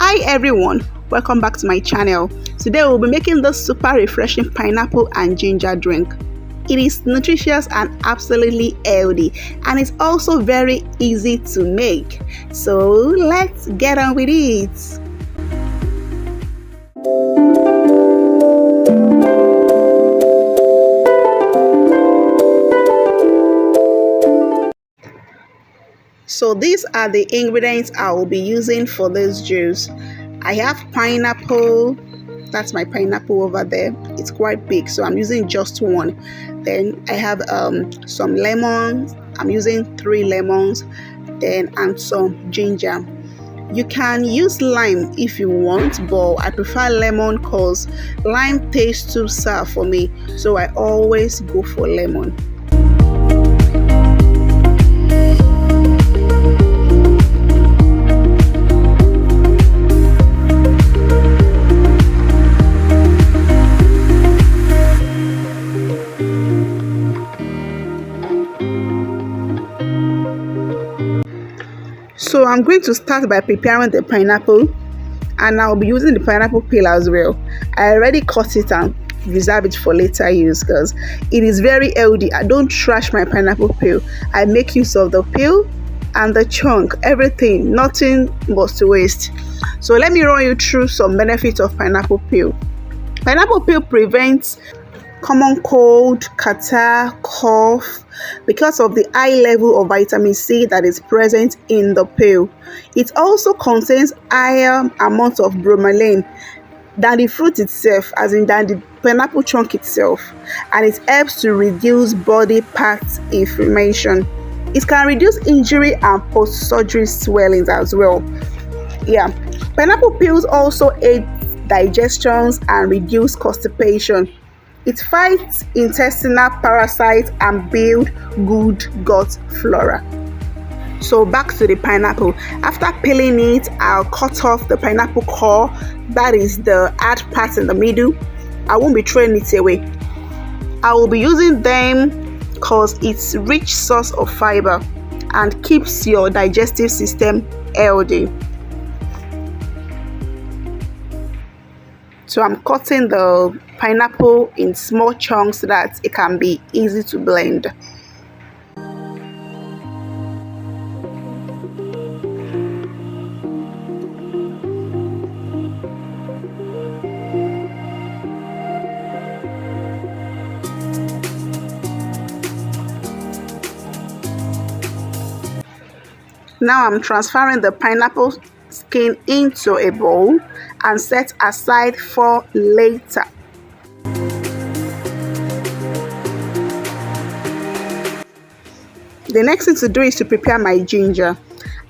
Hi everyone, welcome back to my channel. Today we'll be making this super refreshing pineapple and ginger drink. It is nutritious and absolutely healthy, and it's also very easy to make. So let's get on with it. So these are the ingredients I will be using for this juice. I have pineapple. That's my pineapple over there. It's quite big, so I'm using just one. Then I have some lemons. I'm using 3 lemons. Then and some ginger. You can use lime if you want, but I prefer lemon because lime tastes too sour for me. So I always go for lemon. So I'm going to start by preparing the pineapple, and I'll be using the pineapple peel as well. I already cut it and reserve it for later use because it is very healthy. I don't trash my pineapple peel. I make use of the peel and the chunk, everything, nothing goes to waste. So let me run you through some benefits of pineapple peel. Pineapple peel prevents common cold, catarrh, cough because of the high level of vitamin C that is present in the peel. It also contains higher amounts of bromelain than the fruit itself, as in than the pineapple chunk itself, and it helps to reduce body parts inflammation. It can reduce injury and post-surgery swellings as well. Yeah, pineapple peels also aid digestions and reduce constipation. It fights intestinal parasites and builds good gut flora. So back to the pineapple. After peeling it, I'll cut off the pineapple core, that is the hard part in the middle. I won't be throwing it away. I will be using them because it's rich source of fiber and keeps your digestive system healthy. So I'm cutting the pineapple in small chunks so that it can be easy to blend. Now I'm transferring the pineapple skin into a bowl and set aside for later. The next thing to do is to prepare my ginger.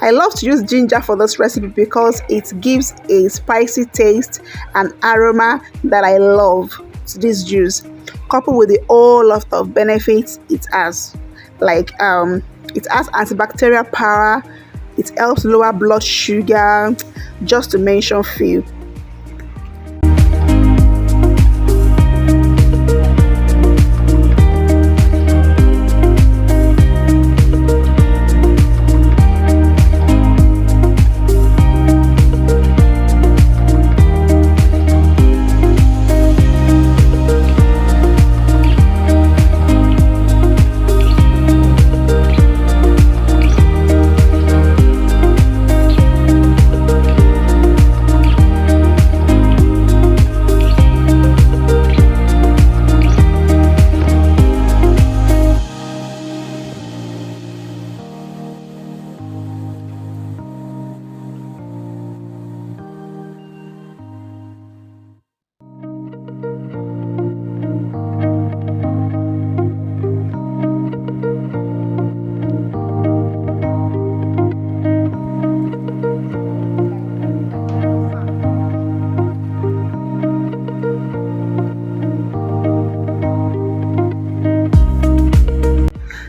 I love to use ginger for this recipe because it gives a spicy taste and aroma that I love to this juice, coupled with the whole lot of benefits it has. Like it has antibacterial power, it helps lower blood sugar, just to mention few.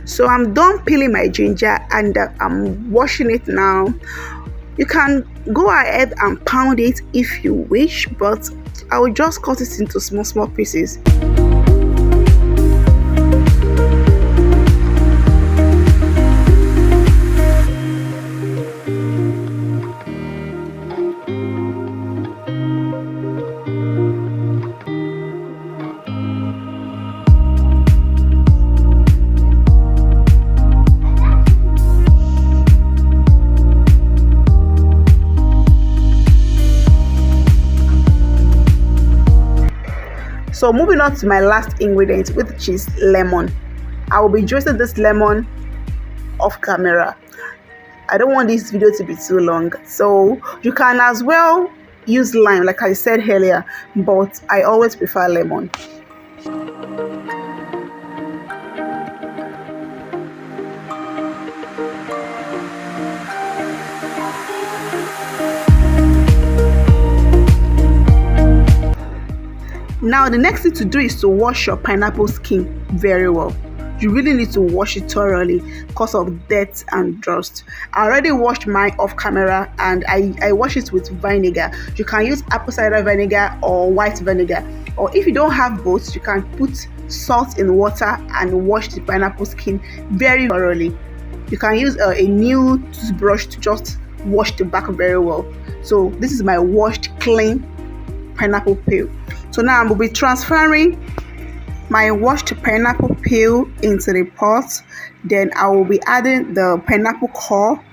So I'm done peeling my ginger and I'm washing it now. You can go ahead and pound it if you wish, but I will just cut it into small pieces. So moving on to my last ingredient, which is lemon. I will be juicing this lemon off camera. I don't want this video to be too long, so you can as well use lime like I said earlier, but I always prefer lemon. Now the next thing to do is to wash your pineapple skin very well. You really need to wash it thoroughly because of dirt and dust. I already washed mine off camera, and I wash it with vinegar. You can use apple cider vinegar or white vinegar, or if you don't have both, you can put salt in water and wash the pineapple skin very thoroughly. You can use a new toothbrush to just wash the back very well. So this is my washed clean pineapple peel. So now I will be transferring my washed pineapple peel into the pot. Then I will be adding the pineapple core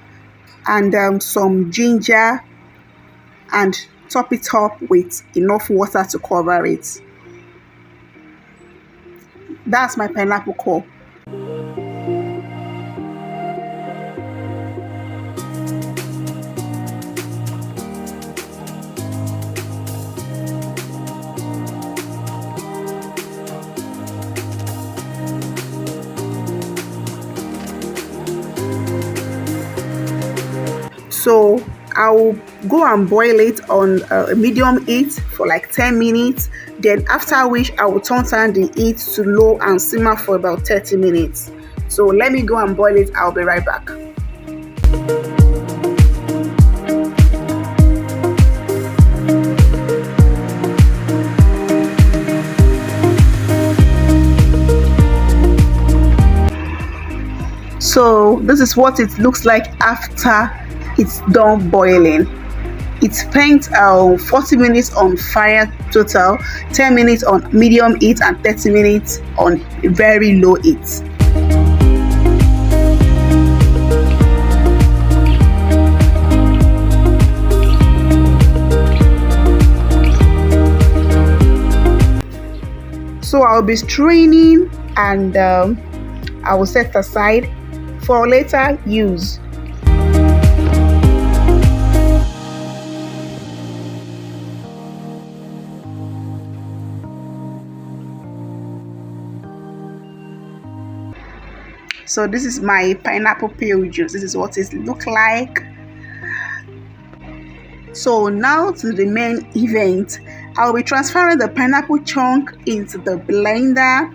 and some ginger, and top it up with enough water to cover it. That's my pineapple core. So I will go and boil it on a medium heat for like 10 minutes. Then after which I will turn down the heat to low and simmer for about 30 minutes. So let me go and boil it. I'll be right back. So this is what it looks like after it's done boiling. It spent 40 minutes on fire total, 10 minutes on medium heat and 30 minutes on very low heat. So I'll be straining, and I will set aside for later use. So this is my pineapple peel juice. This is what it looks like. So now to the main event. I'll be transferring the pineapple chunk into the blender.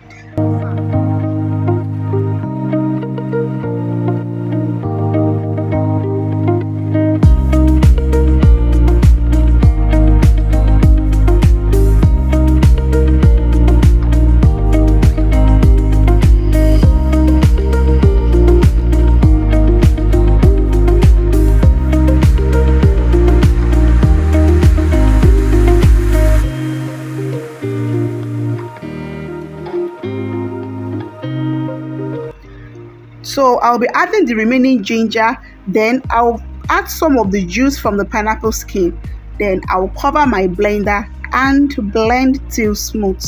So I'll be adding the remaining ginger, then I'll add some of the juice from the pineapple skin. Then I'll cover my blender and blend till smooth.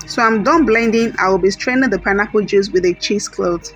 So I'm done blending. I will be straining the pineapple juice with a cheesecloth.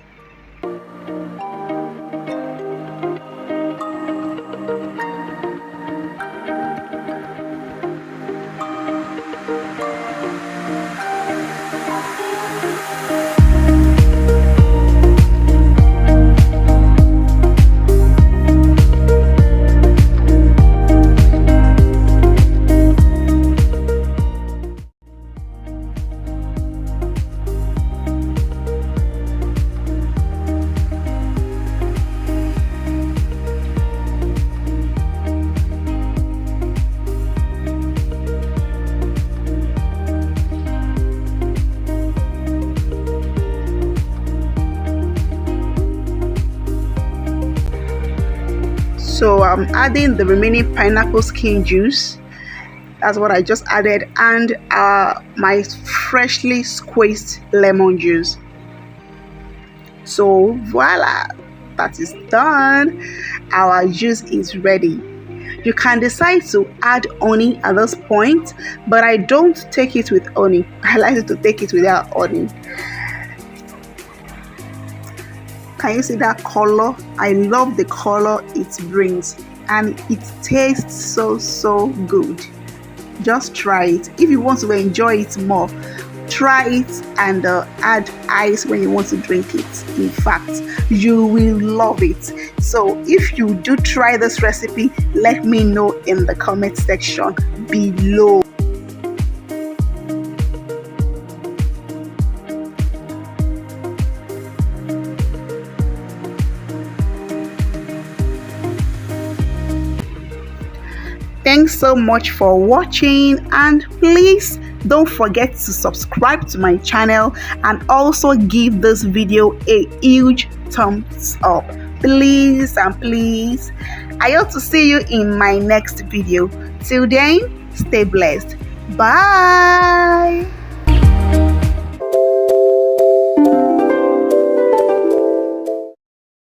So I'm adding the remaining pineapple skin juice That's what I just added, and my freshly squeezed lemon juice. So voila, that is done. Our juice is ready. You can decide to add honey at this point, but I don't take it with honey. I like to take it without honey. Can you see that color? I love the color it brings, and it tastes so good. Just try it. If you want to enjoy it more, try it and add ice when you want to drink it. In fact, you will love it. So if you do try this recipe, let me know in the comment section below. Thanks so much for watching, and please don't forget to subscribe to my channel and also give this video a huge thumbs up. Please and please. I hope to see you in my next video. Till then, stay blessed. Bye.